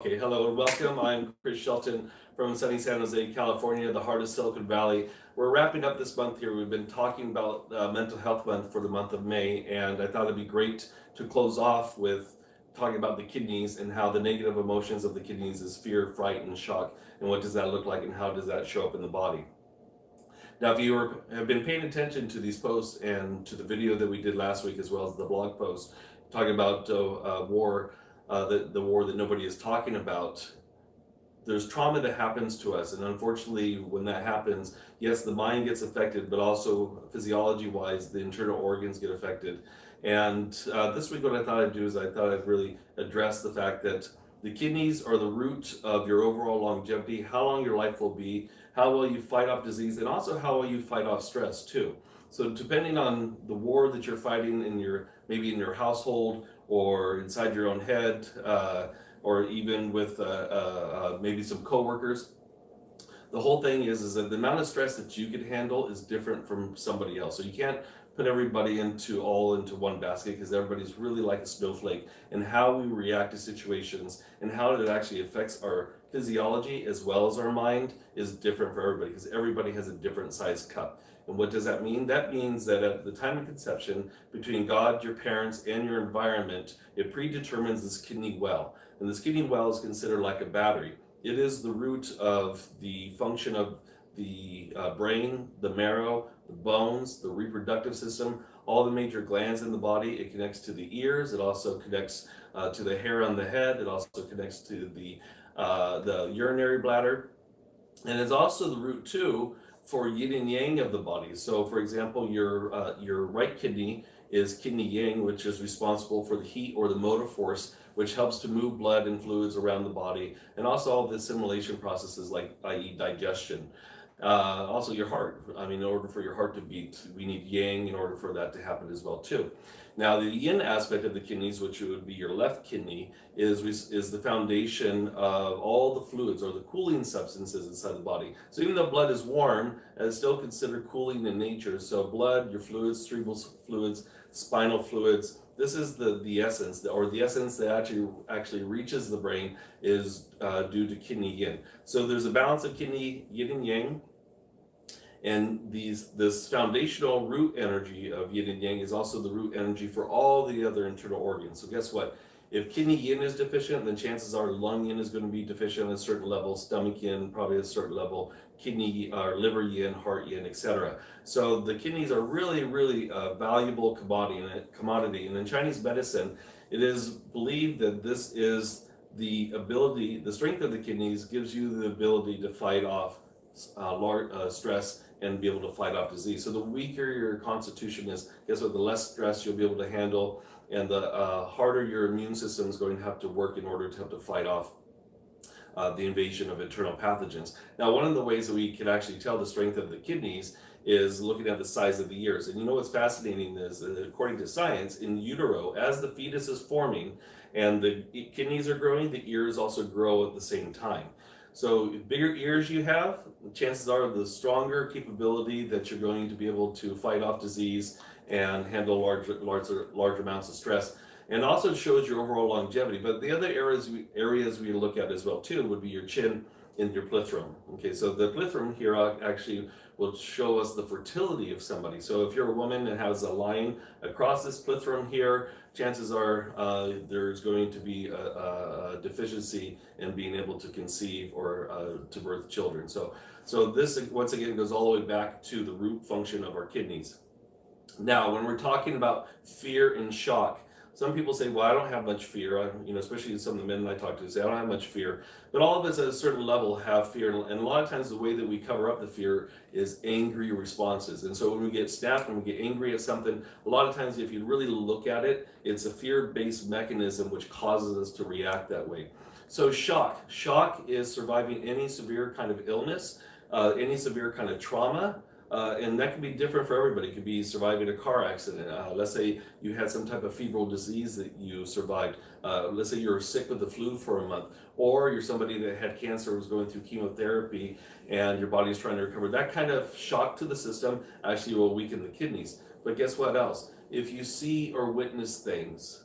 Okay, hello and welcome. I'm Chris Shelton from sunny San Jose, California, the heart of Silicon Valley. We're wrapping up this month here. We've been talking about Mental Health Month for the month of May, and I thought it'd be great to close off with talking about the kidneys and how the negative emotions of the kidneys is fear, fright, and shock, and what does that look like and how does that show up in the body. Now, if you have been paying attention to these posts and to the video that we did last week, as well as the blog post talking about war, the war that nobody is talking about, there's trauma that happens to us, and unfortunately, when that happens, yes, the mind gets affected, but also physiology-wise, the internal organs get affected. And this week, what I thought I'd do is I thought I'd really address the fact that the kidneys are the root of your overall longevity, how long your life will be, how well you fight off disease, and also how well you fight off stress too. So depending on the war that you're fighting in your maybe in your household or inside your own head, or even with maybe some coworkers, the whole thing is that the amount of stress that you can handle is different from somebody else. So you can't put everybody all into one basket because everybody's really like a snowflake, and how we react to situations and how it actually affects our physiology as well as our mind is different for everybody because everybody has a different size cup. And what does that mean? That means that at the time of conception, between God, your parents, and your environment, it predetermines this kidney well. And this kidney well is considered like a battery. It is the root of the function of the brain, the marrow, the bones, the reproductive system, all the major glands in the body. It connects to the ears. It also connects to the hair on the head. It also connects to the urinary bladder. And it's also the root too for yin and yang of the body. So, for example, your right kidney is kidney yang, which is responsible for the heat or the motive force, which helps to move blood and fluids around the body, and also all the assimilation processes like, i.e., digestion. Also, your heart. I mean, in order for your heart to beat, we need yang in order for that to happen as well too. Now, the yin aspect of the kidneys, which would be your left kidney, is the foundation of all the fluids or the cooling substances inside the body. So even though blood is warm, it's still considered cooling in nature. So blood, your fluids, cerebral fluids, spinal fluids, this is the essence, or the essence that actually reaches the brain is due to kidney yin. So there's a balance of kidney yin and yang, and this foundational root energy of yin and yang is also the root energy for all the other internal organs. So guess what? If kidney yin is deficient, then chances are lung yin is going to be deficient at a certain level, stomach yin probably at a certain level, kidney or liver yin, heart yin, etc. So the kidneys are really, really a valuable commodity. And in Chinese medicine, it is believed that this is the strength of the kidneys gives you the ability to fight off stress and be able to fight off disease. So the weaker your constitution is, guess what? The less stress you'll be able to handle, and the harder your immune system is going to have to work in order to have to fight off the invasion of internal pathogens. Now, one of the ways that we can actually tell the strength of the kidneys is looking at the size of the ears. And you know what's fascinating is, according to science, in utero, as the fetus is forming and the kidneys are growing, the ears also grow at the same time. So the bigger ears you have, chances are the stronger capability that you're going to be able to fight off disease and handle large amounts of stress. And also shows your overall longevity. But the other areas we look at as well too would be your chin and your plethrum. Okay, so the plethrum here actually will show us the fertility of somebody. So if you're a woman and has a line across this plethrum here, chances are there's going to be a deficiency in being able to conceive or to birth children. So this once again goes all the way back to the root function of our kidneys. Now, when we're talking about fear and shock, some people say, well, I don't have much fear. Especially some of the men I talk to say, I don't have much fear. But all of us at a certain level have fear. And a lot of times the way that we cover up the fear is angry responses. And so when we get snapped, when we get angry at something, a lot of times if you really look at it, it's a fear-based mechanism which causes us to react that way. So shock. Shock is surviving any severe kind of illness, any severe kind of trauma. And that can be different for everybody. It could be surviving a car accident. Let's say you had some type of febrile disease that you survived. Let's say you're sick with the flu for a month, or you're somebody that had cancer, was going through chemotherapy, and your body is trying to recover. That kind of shock to the system actually will weaken the kidneys. But guess what else? If you see or witness things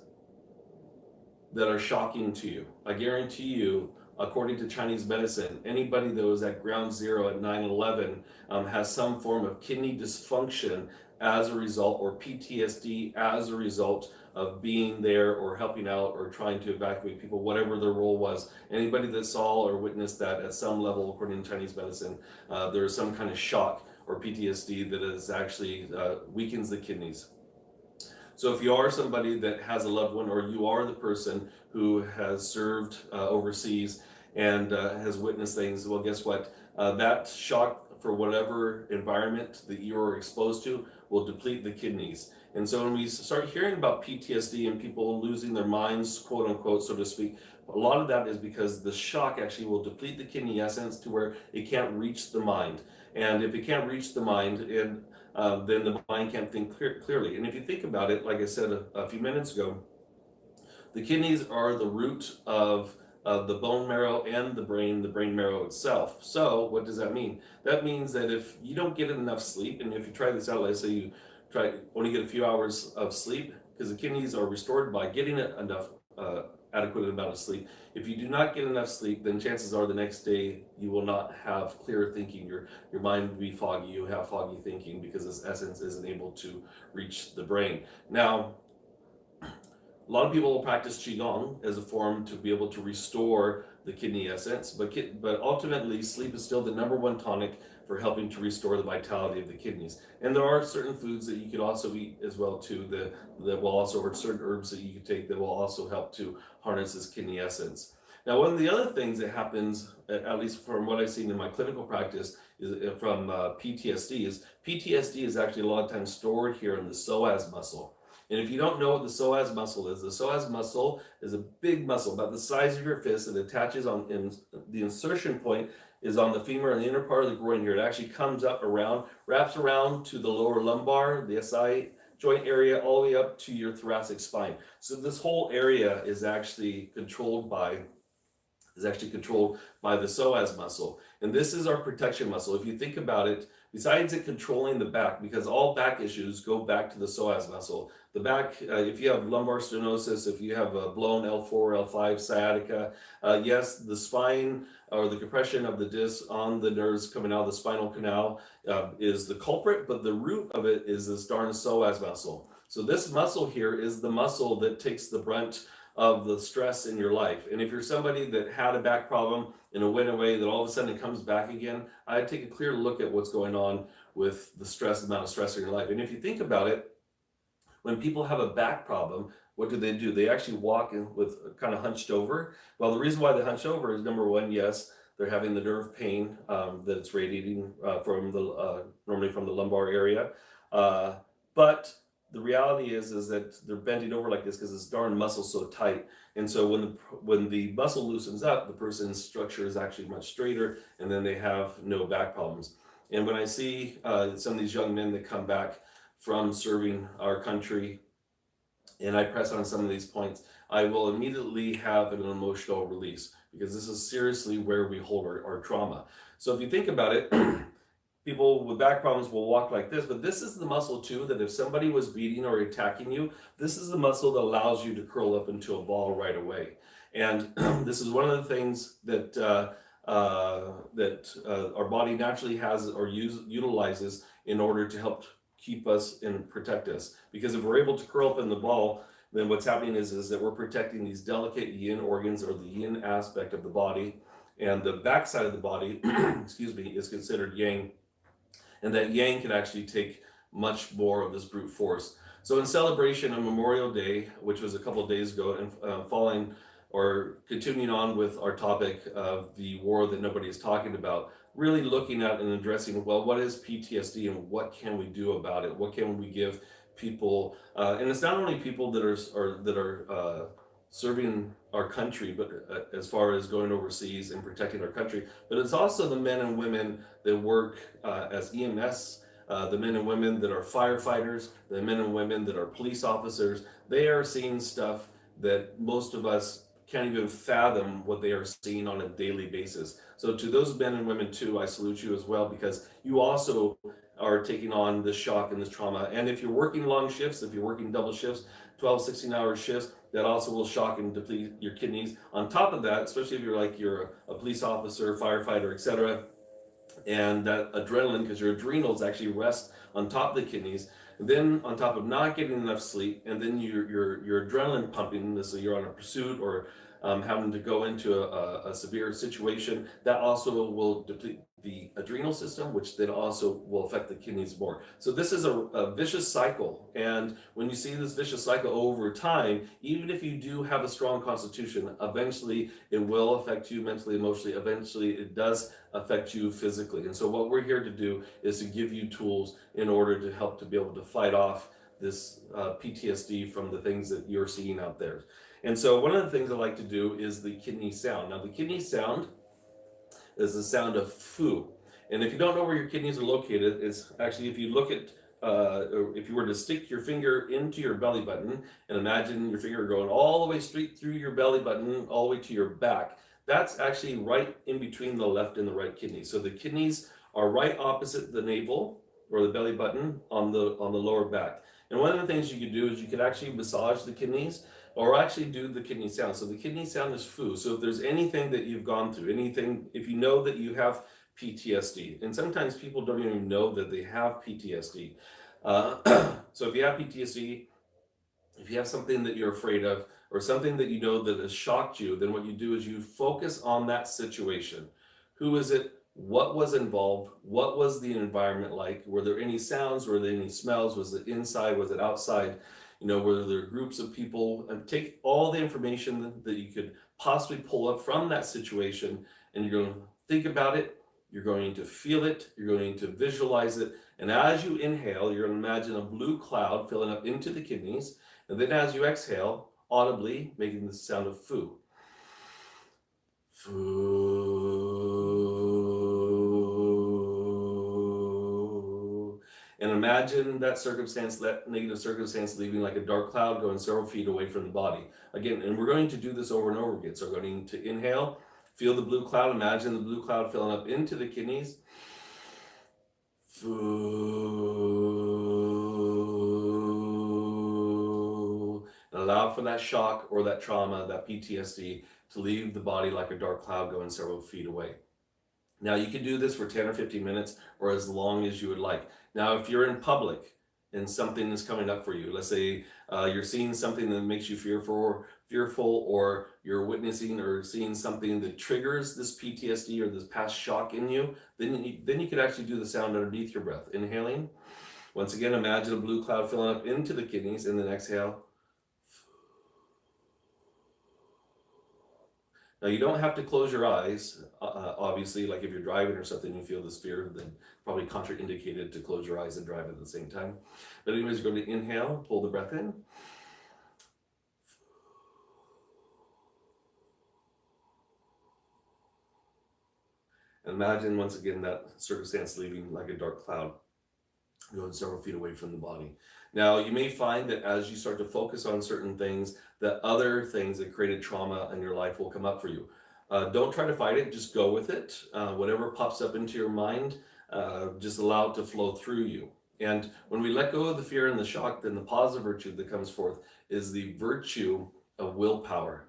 that are shocking to you. I guarantee you, according to Chinese medicine, anybody that was at ground zero at 9/11 has some form of kidney dysfunction as a result, or PTSD as a result of being there or helping out or trying to evacuate people, whatever their role was. Anybody that saw or witnessed that at some level, according to Chinese medicine, there is some kind of shock or PTSD that is actually weakens the kidneys. So if you are somebody that has a loved one, or you are the person who has served overseas and has witnessed things, well, guess what? That shock for whatever environment that you are exposed to will deplete the kidneys. And so when we start hearing about PTSD and people losing their minds, quote unquote, so to speak, a lot of that is because the shock actually will deplete the kidney essence to where it can't reach the mind. And if it can't reach the mind, then the mind can't think clearly. And if you think about it, like I said a few minutes ago, the kidneys are the root of the bone marrow and the brain marrow itself. So what does that mean? That means that if you don't get enough sleep, and if you try this out, let's say you try only get a few hours of sleep, because the kidneys are restored by getting enough adequate amount of sleep. If you do not get enough sleep, then chances are the next day you will not have clear thinking. Your mind will be foggy. You have foggy thinking because its essence isn't able to reach the brain. Now, a lot of people will practice Qigong as a form to be able to restore the kidney essence, but ultimately sleep is still the number one tonic for helping to restore the vitality of the kidneys. And there are certain foods that you could also eat as well too that will also, or certain herbs that you could take that will also help to harness this kidney essence. Now, one of the other things that happens, at least from what I've seen in my clinical practice, is from PTSD. Is PTSD is actually a lot of times stored here in the psoas muscle. And if you don't know what the psoas muscle is, the psoas muscle is a big muscle about the size of your fist that attaches on, in the insertion point is on the femur and the inner part of the groin here. It actually comes up around, wraps around to the lower lumbar, the SI joint area, all the way up to your thoracic spine. So this whole area is actually controlled by the psoas muscle. And this is our protection muscle. If you think about it, besides it controlling the back, because all back issues go back to the psoas muscle. The back, if you have lumbar stenosis, if you have a blown L4, L5 sciatica, yes, the spine or the compression of the disc on the nerves coming out of the spinal canal is the culprit, but the root of it is this darn psoas muscle. So this muscle here is the muscle that takes the brunt of the stress in your life. And if you're somebody that had a back problem and it went away, that all of a sudden it comes back again, I'd take a clear look at what's going on with the stress, the amount of stress in your life. And if you think about it, when people have a back problem, what do? They actually walk in with kind of hunched over. Well, the reason why they hunch over is, number one, yes, they're having the nerve pain that it's radiating from the normally from the lumbar area, but the reality is that they're bending over like this because this darn muscle's so tight. And so when the muscle loosens up, the person's structure is actually much straighter, and then they have no back problems. And when I see some of these young men that come back from serving our country, and I press on some of these points, I will immediately have an emotional release, because this is seriously where we hold our trauma. So if you think about it, people with back problems will walk like this, but this is the muscle too, that if somebody was beating or attacking you, this is the muscle that allows you to curl up into a ball right away. And this is one of the things that our body naturally has or utilizes in order to help keep us and protect us. Because if we're able to curl up in the ball, then what's happening is that we're protecting these delicate yin organs, or the yin aspect of the body, and the backside of the body, excuse me, is considered yang. And that yang can actually take much more of this brute force. So in celebration of Memorial Day, which was a couple of days ago, and following or continuing on with our topic of the war that nobody is talking about, really looking at and addressing, well, what is PTSD and what can we do about it? What can we give people? And it's not only people that are serving our country, but as far as going overseas and protecting our country, but it's also the men and women that work as EMS, the men and women that are firefighters, the men and women that are police officers. They are seeing stuff that most of us can't even fathom what they are seeing on a daily basis. So to those men and women too, I salute you as well, because you also are taking on this shock and this trauma. And if you're working long shifts, if you're working double shifts, 12, 16-hour shifts, that also will shock and deplete your kidneys. On top of that, especially if you're a police officer, firefighter, etc., and that adrenaline, because your adrenals actually rest on top of the kidneys. And then on top of not getting enough sleep, and then your adrenaline pumping, so you're on a pursuit or having to go into a severe situation, that also will deplete the adrenal system, which then also will affect the kidneys more. So this is a vicious cycle. And when you see this vicious cycle over time, even if you do have a strong constitution, eventually it will affect you mentally, emotionally. Eventually it does affect you physically. And so what we're here to do is to give you tools in order to help to be able to fight off this PTSD from the things that you're seeing out there. And so one of the things I like to do is the kidney sound. Now the kidney sound is the sound of foo. And if you don't know where your kidneys are located, it's actually, if you look at, or if you were to stick your finger into your belly button and imagine your finger going all the way straight through your belly button, all the way to your back, that's actually right in between the left and the right kidney. So the kidneys are right opposite the navel or the belly button on the lower back. And one of the things you could do is you could actually massage the kidneys or actually do the kidney sound. So the kidney sound is foo. So if there's anything that you've gone through, anything, if you know that you have PTSD, and sometimes people don't even know that they have PTSD. So if you have PTSD, if you have something that you're afraid of, or something that you know that has shocked you, then what you do is you focus on that situation. Who is it? What was involved? What was the environment like? Were there any sounds? Were there any smells? Was it inside? Was it outside? Were there groups of people? And take all the information that you could possibly pull up from that situation, and you're going to think about it. You're going to feel it. You're going to visualize it. And as you inhale, you're going to imagine a blue cloud filling up into the kidneys. And then as you exhale, audibly making the sound of foo. Foo. And imagine that circumstance, that negative circumstance, leaving like a dark cloud going several feet away from the body. Again, and we're going to do this over and over again. So we're going to inhale, feel the blue cloud, imagine the blue cloud filling up into the kidneys. Foo. And allow for that shock or that trauma, that PTSD, to leave the body like a dark cloud going several feet away. Now you can do this for 10 or 15 minutes or as long as you would like. Now, if you're in public and something is coming up for you, let's say you're seeing something that makes you fearful, or you're witnessing or seeing something that triggers this PTSD or this past shock in you, then you could actually do the sound underneath your breath. Inhaling. Once again, imagine a blue cloud filling up into the kidneys, and then exhale. Now, you don't have to close your eyes, obviously, like if you're driving or something, you feel this fear, then probably contraindicated to close your eyes and drive at the same time. But anyways, you're going to inhale, pull the breath in. And imagine, once again, that circumstance leaving like a dark cloud, going several feet away from the body. Now, you may find that as you start to focus on certain things, that other things that created trauma in your life will come up for you. Don't try to fight it, just go with it. Whatever pops up into your mind, just allow it to flow through you. And when we let go of the fear and the shock, then the positive virtue that comes forth is the virtue of willpower.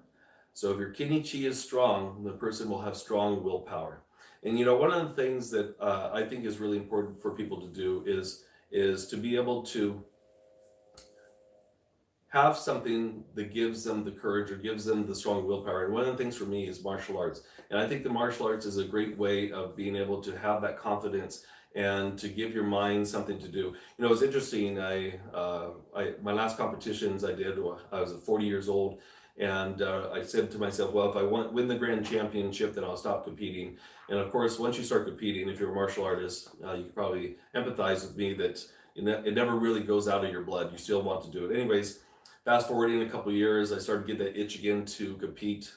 So if your kidney chi is strong, the person will have strong willpower. And one of the things that I think is really important for people to do is to be able to have something that gives them the courage or gives them the strong willpower. And one of the things for me is martial arts. And I think the martial arts is a great way of being able to have that confidence and to give your mind something to do. It's interesting. My last competitions I did, I was 40 years old. And I said to myself, well, if I win the grand championship, then I'll stop competing. And of course, once you start competing, if you're a martial artist, you can probably empathize with me that it never really goes out of your blood. You still want to do it. Anyways, fast forwarding a couple of years, I started to get that itch again to compete.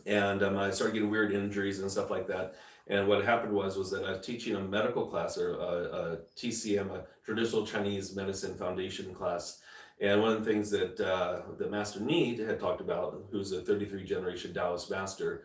And I started getting weird injuries and stuff like that. And what happened was that I was teaching a medical class, or a TCM, a Traditional Chinese Medicine Foundation class. And one of the things that Master Need had talked about, who's a 33 generation Taoist master,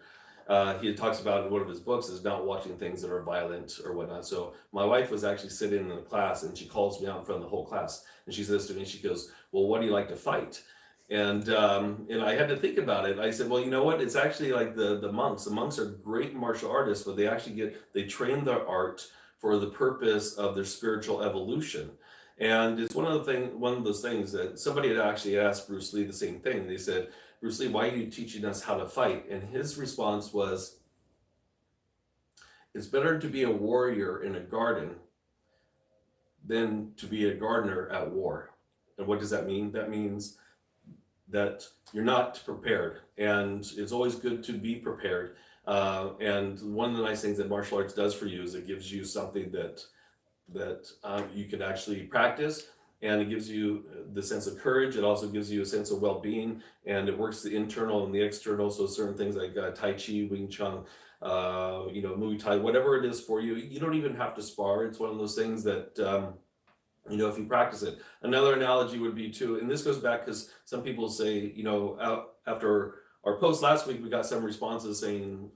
He talks about in one of his books is not watching things that are violent or whatnot. So my wife was actually sitting in the class, and she calls me out in front of the whole class, and she says to me, she goes, "Well, what do you like to fight?" And I had to think about it. I said, well, you know what? It's actually like the monks. The monks are great martial artists, but they train their art for the purpose of their spiritual evolution. And it's one of those things that somebody had actually asked Bruce Lee the same thing. They said, Bruce Lee, why are you teaching us how to fight? And his response was, it's better to be a warrior in a garden than to be a gardener at war. And what does that mean? That means that you're not prepared, and it's always good to be prepared. And one of the nice things that martial arts does for you is it gives you something that you can actually practice, and it gives you the sense of courage. It also gives you a sense of well-being, and it works the internal and the external. So certain things like Tai Chi, Wing Chun, Muay Thai, whatever it is for you, you don't even have to spar. It's one of those things that if you practice it. Another analogy would be too, and this goes back because some people say, after our post last week, we got some responses saying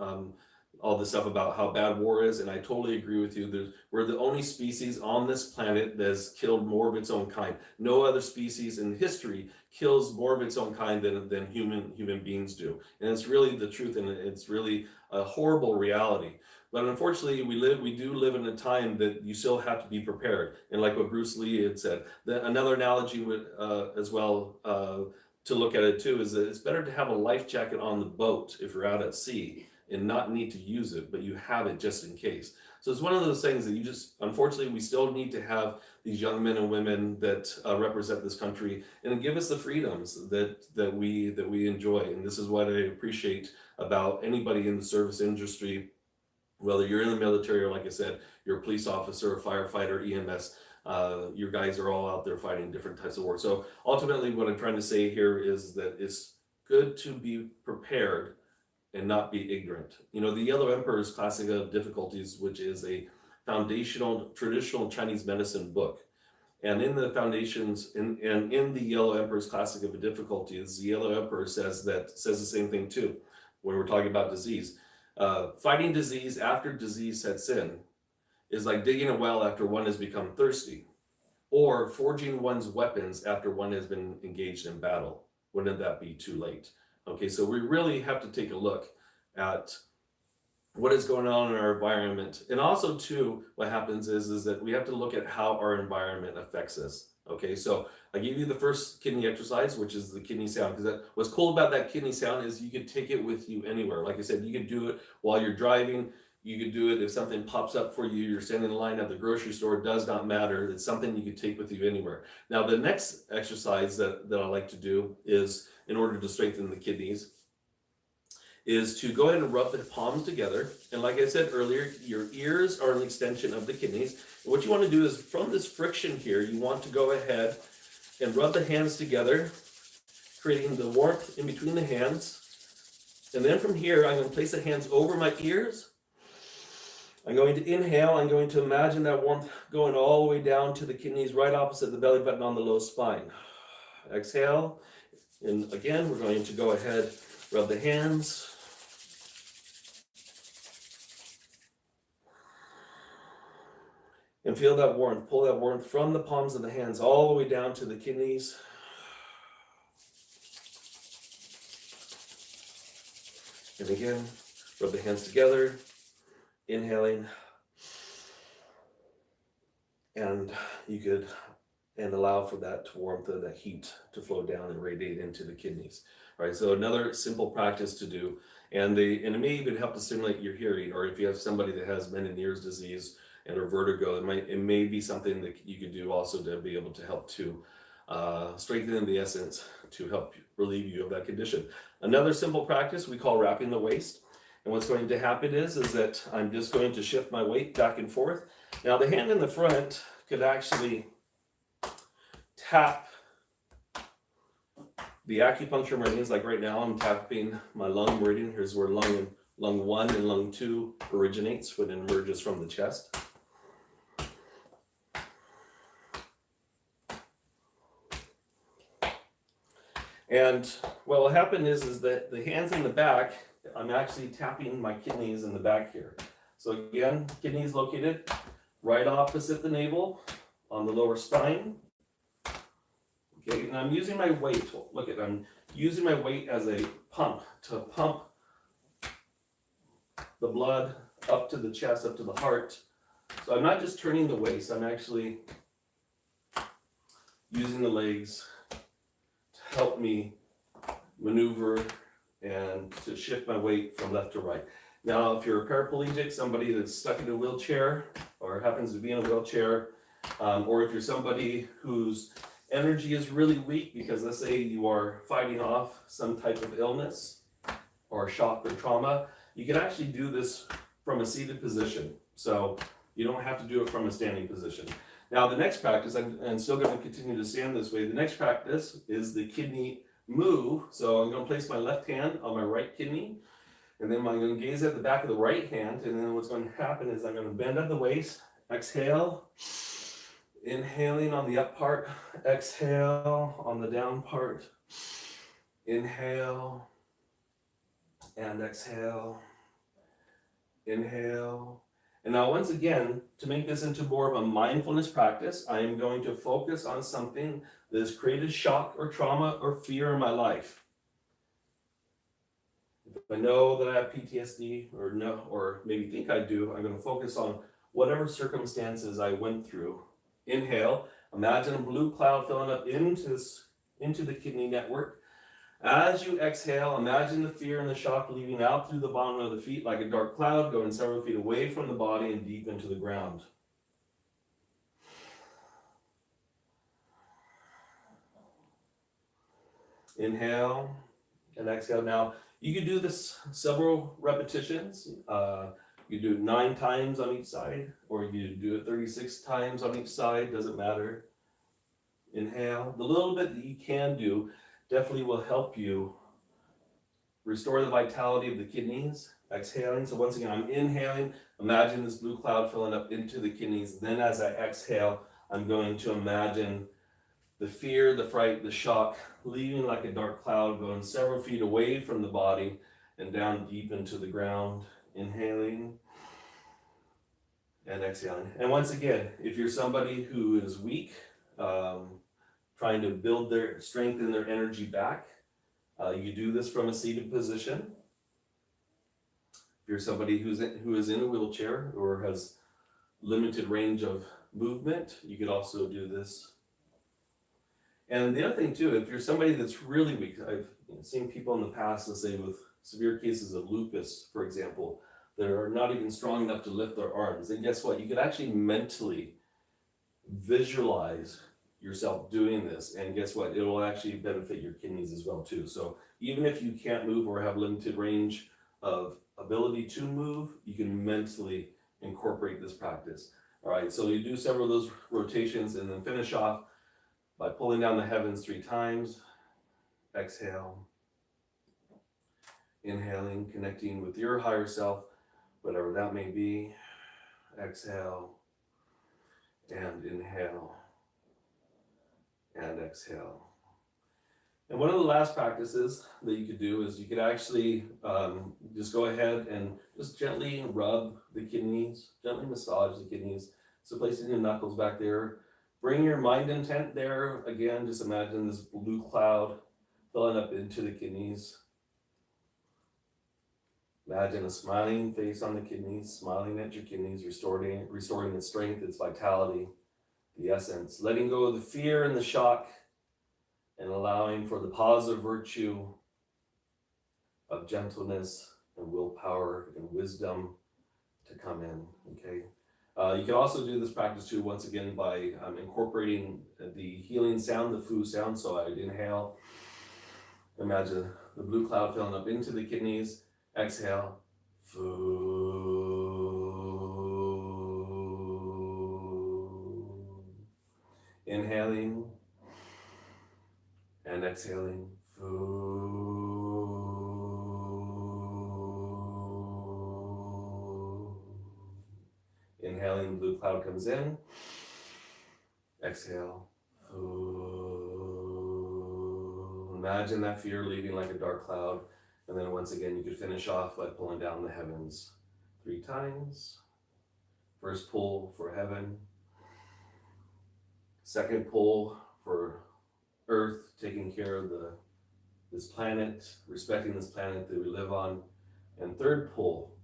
all this stuff about how bad war is, and I totally agree with you. We're the only species on this planet that has killed more of its own kind. No other species in history kills more of its own kind than human beings do, and it's really the truth, and it's really a horrible reality. But unfortunately, we do live in a time that you still have to be prepared. And like what Bruce Lee had said, another analogy would as well to look at it too is that it's better to have a life jacket on the boat if you're out at sea and not need to use it, but you have it just in case. So it's one of those things that unfortunately, we still need to have these young men and women that represent this country and give us the freedoms that we enjoy. And this is what I appreciate about anybody in the service industry. Whether you're in the military or, like I said, you're a police officer, a firefighter, EMS, your guys are all out there fighting different types of work. So ultimately, what I'm trying to say here is that it's good to be prepared and not be ignorant. The Yellow Emperor's Classic of Difficulties, which is a foundational, traditional Chinese medicine book. And in the foundations, and in the Yellow Emperor's Classic of Difficulties, the Yellow Emperor says the same thing too, when we're talking about disease. Fighting disease after disease sets in is like digging a well after one has become thirsty, or forging one's weapons after one has been engaged in battle. Wouldn't that be too late? Okay, so we really have to take a look at what is going on in our environment. And also too, what happens is that we have to look at how our environment affects us. Okay, so I gave you the first kidney exercise, which is the kidney sound, because what's cool about that kidney sound is you can take it with you anywhere. Like I said, you can do it while you're driving. You could do it if something pops up for you. You're standing in line at the grocery store. It does not matter. It's something you can take with you anywhere. Now, the next exercise that I like to do is, in order to strengthen the kidneys, is to go ahead and rub the palms together. And like I said earlier, your ears are an extension of the kidneys. And what you want to do is, from this friction here, you want to go ahead and rub the hands together, creating the warmth in between the hands. And then from here, I'm going to place the hands over my ears. I'm going to inhale. I'm going to imagine that warmth going all the way down to the kidneys, right opposite the belly button on the low spine. Exhale. And again, we're going to go ahead, rub the hands. And feel that warmth. Pull that warmth from the palms of the hands all the way down to the kidneys. And again, rub the hands together, inhaling. And allow for that warmth of that heat to flow down and radiate into the kidneys. All right, so another simple practice to do. And it may even help to stimulate your hearing, or if you have somebody that has Meniere's disease or vertigo, it may be something that you could do also to be able to help to strengthen the essence to help relieve you of that condition. Another simple practice we call wrapping the waist. And what's going to happen is that I'm just going to shift my weight back and forth. Now the hand in the front could actually tap the acupuncture meridians. Like right now I'm tapping my lung meridian. Here's where lung 1 and lung 2 originates when it emerges from the chest. And what will happen is that the hands in the back, I'm actually tapping my kidneys in the back here. So again, kidneys located right opposite the navel on the lower spine. Okay, and I'm using my weight. Look at, I'm using my weight as a pump to pump the blood up to the chest, up to the heart. So I'm not just turning the waist, I'm actually using the legs to help me maneuver and to shift my weight from left to right. Now, if you're a paraplegic, somebody that's stuck in a wheelchair or happens to be in a wheelchair, or if you're somebody whose energy is really weak because let's say you are fighting off some type of illness or shock or trauma, you can actually do this from a seated position. So you don't have to do it from a standing position. Now the next practice, I'm still going to continue to stand this way. The next practice is the kidney move. So I'm going to place my left hand on my right kidney, and then I'm going to gaze at the back of the right hand, and then what's going to happen is I'm going to bend at the waist, exhale, inhaling on the up part, exhale on the down part, inhale, and exhale, inhale. And now once again, to make this into more of a mindfulness practice, I am going to focus on something that has created shock or trauma or fear in my life. If I know that I have PTSD or maybe think I do, I'm going to focus on whatever circumstances I went through. Inhale, imagine a blue cloud filling up into the kidney network. As you exhale, imagine the fear and the shock leaving out through the bottom of the feet like a dark cloud, going several feet away from the body and deep into the ground. Inhale and exhale. Now, you can do this several repetitions. You do it 9 times on each side, or you do it 36 times on each side, doesn't matter. Inhale. The little bit that you can do definitely will help you restore the vitality of the kidneys. Exhaling. So once again, I'm inhaling. Imagine this blue cloud filling up into the kidneys. Then as I exhale, I'm going to imagine the fear, the fright, the shock, leaving like a dark cloud, going several feet away from the body and down deep into the ground. Inhaling and exhaling. And once again, if you're somebody who is weak, trying to build their strength and their energy back, you do this from a seated position. If you're somebody who is in a wheelchair or has limited range of movement, you could also do this. And the other thing too, if you're somebody that's really weak, I've seen people in the past, let's say with severe cases of lupus, for example, that are not even strong enough to lift their arms. And guess what? You could actually mentally visualize yourself doing this, and guess what? It will actually benefit your kidneys as well too. So even if you can't move or have limited range of ability to move, you can mentally incorporate this practice. All right, so you do several of those rotations and then finish off by pulling down the heavens 3 times. Exhale. Inhaling, connecting with your higher self, whatever that may be. Exhale and inhale and exhale. And one of the last practices that you could do is you could actually just go ahead and just gently rub the kidneys, gently massage the kidneys. So placing your knuckles back there. Bring your mind intent there. Again, just imagine this blue cloud filling up into the kidneys. Imagine a smiling face on the kidneys, smiling at your kidneys, restoring its strength, its vitality, the essence, letting go of the fear and the shock, and allowing for the positive virtue of gentleness and willpower and wisdom to come in, okay? You can also do this practice too, once again, by incorporating the healing sound, the foo sound. So I'd inhale, imagine the blue cloud filling up into the kidneys. Exhale, foo. Inhaling and exhaling, foo. Inhaling, blue cloud comes in. Exhale, foo. Imagine that fear leaving like a dark cloud. And then once again, you could finish off by pulling down the heavens 3 times. First pull for heaven. Second pull for earth, taking care of this planet, respecting this planet that we live on. And third pull,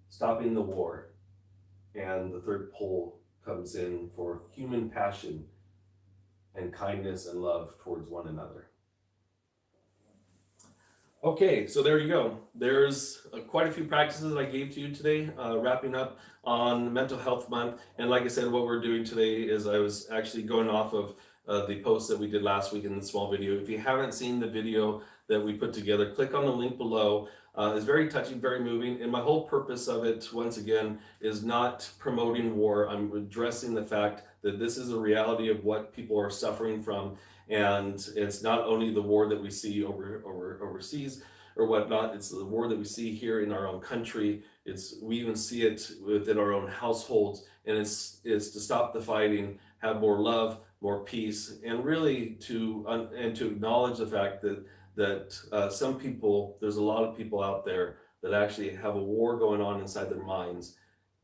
stopping the war. And the third pull comes in for human passion and kindness and love towards one another. Okay, so there you go. There's quite a few practices that I gave to you today, wrapping up on Mental Health Month. And like I said, what we're doing today is I was actually going off of the post that we did last week in the small video. If you haven't seen the video that we put together, click on the link below. It's very touching, very moving. And my whole purpose of it, once again, is not promoting war. I'm addressing the fact that this is a reality of what people are suffering from. And it's not only the war that we see overseas or whatnot, it's the war that we see here in our own country. We even see it within our own households, and it's to stop the fighting, have more love, more peace, and really to acknowledge the fact that some people, there's a lot of people out there that actually have a war going on inside their minds,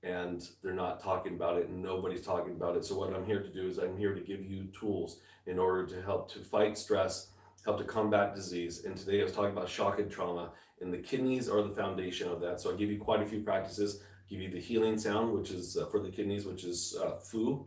and they're not talking about it, and nobody's talking about it. So what I'm here to do is I'm here to give you tools in order to help to fight stress, help to combat disease. And today I was talking about shock and trauma, and the kidneys are the foundation of that. So I'll give you quite a few practices. Give you the healing sound, which is for the kidneys, which is fu.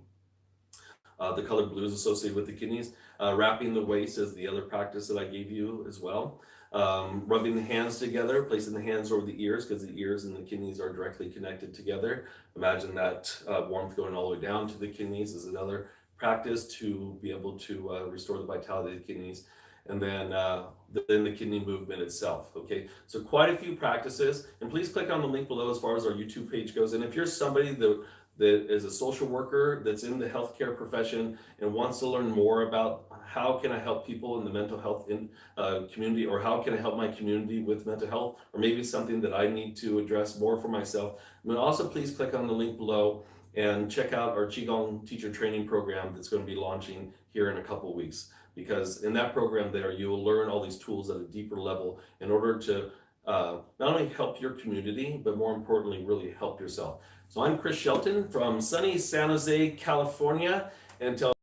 The color blue is associated with the kidneys. Wrapping the waist is the other practice that I gave you as well. Rubbing the hands together, placing the hands over the ears, because the ears and the kidneys are directly connected together. Imagine that warmth going all the way down to the kidneys is another practice to be able to restore the vitality of the kidneys. And then the kidney movement itself. Okay, so quite a few practices, and please click on the link below as far as our YouTube page goes. And if you're somebody that is a social worker that's in the healthcare profession and wants to learn more about how can I help people in the mental health community, or how can I help my community with mental health, or maybe something that I need to address more for myself, then also please click on the link below and check out our Qigong teacher training program that's going to be launching here in a couple of weeks. Because in that program there, you will learn all these tools at a deeper level in order to not only help your community, but more importantly, really help yourself. So I'm Chris Shelton from sunny San Jose, California, and until